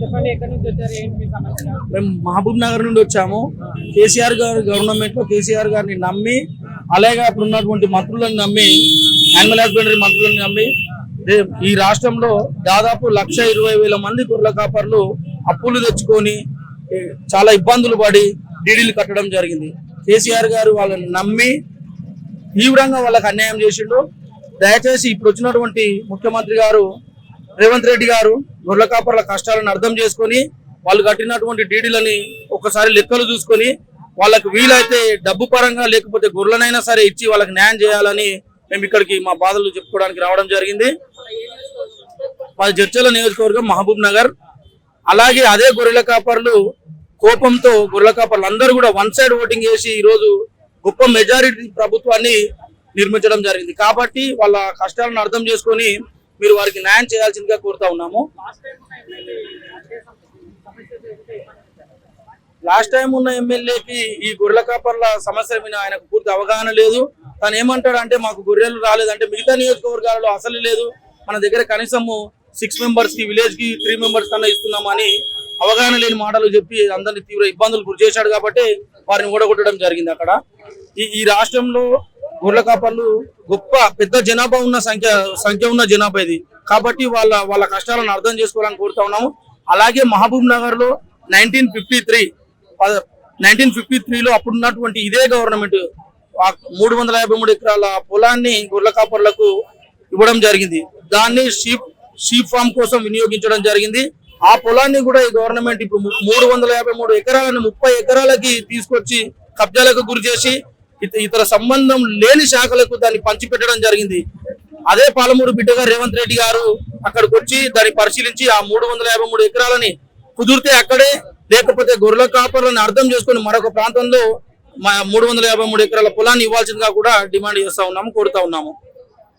చెప్పండి, ఎక్కడి నుంచి వచ్చారు, ఏంటి మీ సమస్య? మేము మహబూబ్ నగర్ నుండి వచ్చాము. కేసీఆర్ గారు గవర్నమెంట్ లో కేసీఆర్ గారిని నమ్మి, అలాగే అప్పుడు ఉన్నటువంటి మంత్రులను నమ్మి, యానిమల్ హస్బెండరీ మంత్రులను నమ్మి ఈ రాష్ట్రంలో దాదాపు 1,20,000 మంది గొర్రెల కాపర్లు అప్పులు తెచ్చుకొని చాలా ఇబ్బందులు పడి డీడీలు కట్టడం జరిగింది. కేసీఆర్ గారు వాళ్ళని నమ్మి తీవ్రంగా వాళ్ళకి అన్యాయం చేసిండు. దయచేసి ఇప్పుడు వచ్చినటువంటి ముఖ్యమంత్రి గారు రేవంత్ రెడ్డి గారు గొర్రెల కాపర్ల కష్టాలను అర్థం చేసుకొని వాళ్ళు కట్టినటువంటి డీడీలని ఒకసారి లెక్కలు చూసుకొని వాళ్ళకి వీలైతే డబ్బు పరంగా లేకపోతే గొర్రెలనైనా సరే ఇచ్చి వాళ్ళకి న్యాయం చేయాలని మేము ఇక్కడికి మా బాధలు చెప్పుకోవడానికి రావడం జరిగింది. మా జడ్చర్ల నియోజకవర్గం మహబూబ్ నగర్. అలాగే అదే గొర్రెల కాపర్లు కోపంతో గొర్రెల కాపర్లు అందరూ కూడా వన్ సైడ్ ఓటింగ్ చేసి ఈరోజు గొప్ప మెజారిటీ ప్రభుత్వాన్ని నిర్మించడం జరిగింది. కాబట్టి వాళ్ళ కష్టాలను అర్థం చేసుకొని మీరు వారికి న్యాయం చేయాల్సిందిగా కోరుతా ఉన్నాము. లాస్ట్ టైం ఉన్న ఎమ్మెల్యేకి ఈ గొర్రెల కాపర్ల సమస్య మీద ఆయనకు పూర్తి అవగాహన లేదు. తను ఏమంటాడు అంటే మాకు గొర్రెలు రాలేదంటే మిగతా నియోజకవర్గాలలో అసలు లేదు, మన దగ్గర కనీసము 6 మెంబర్స్ కి విలేజ్ కి 3 మెంబర్స్ కన్నా ఇస్తున్నామని అవగాహన లేని మాటలు చెప్పి అందరినీ తీవ్ర ఇబ్బందులు గురి చేశాడు. కాబట్టి వారిని ఓడగొట్టడం జరిగింది. అక్కడ ఈ రాష్ట్రంలో గొర్రెల కాపర్లు గొప్ప పెద్ద జనాభా ఉన్న సంఖ్య ఉన్న జనాభా ఇది. కాబట్టి వాళ్ళ కష్టాలను అర్థం చేసుకోవాలని కోరుతా ఉన్నాము. అలాగే మహబూబ్ నగర్ లో 1953లో అప్పుడున్నటువంటి ఇదే గవర్నమెంట్ 353 ఎకరాల పొలాన్ని గొర్రెల కాపర్లకు ఇవ్వడం జరిగింది. దాన్ని షీప్ ఫామ్ కోసం వినియోగించడం జరిగింది. ఆ పొలాన్ని కూడా ఈ గవర్నమెంట్ ఇప్పుడు 353 ఎకరాలను 30 ఎకరాలకి తీసుకొచ్చి కబ్జాలకు గురి చేసి ఇతర సంబంధం లేని శాఖలకు దాన్ని పంచిపెట్టడం జరిగింది. అదే పాలమూరు బిడ్డగా రేవంత్ రెడ్డి గారు అక్కడికి వచ్చి దాన్ని పరిశీలించి ఆ 353 ఎకరాలని కుదిరితే అక్కడే, లేకపోతే గొర్రెల కాపర్లను అర్థం చేసుకుని మరొక ప్రాంతంలో 353 ఎకరాల పొలాన్ని ఇవ్వాల్సిందిగా కూడా డిమాండ్ చేస్తా ఉన్నాము, కోరుతా ఉన్నాము.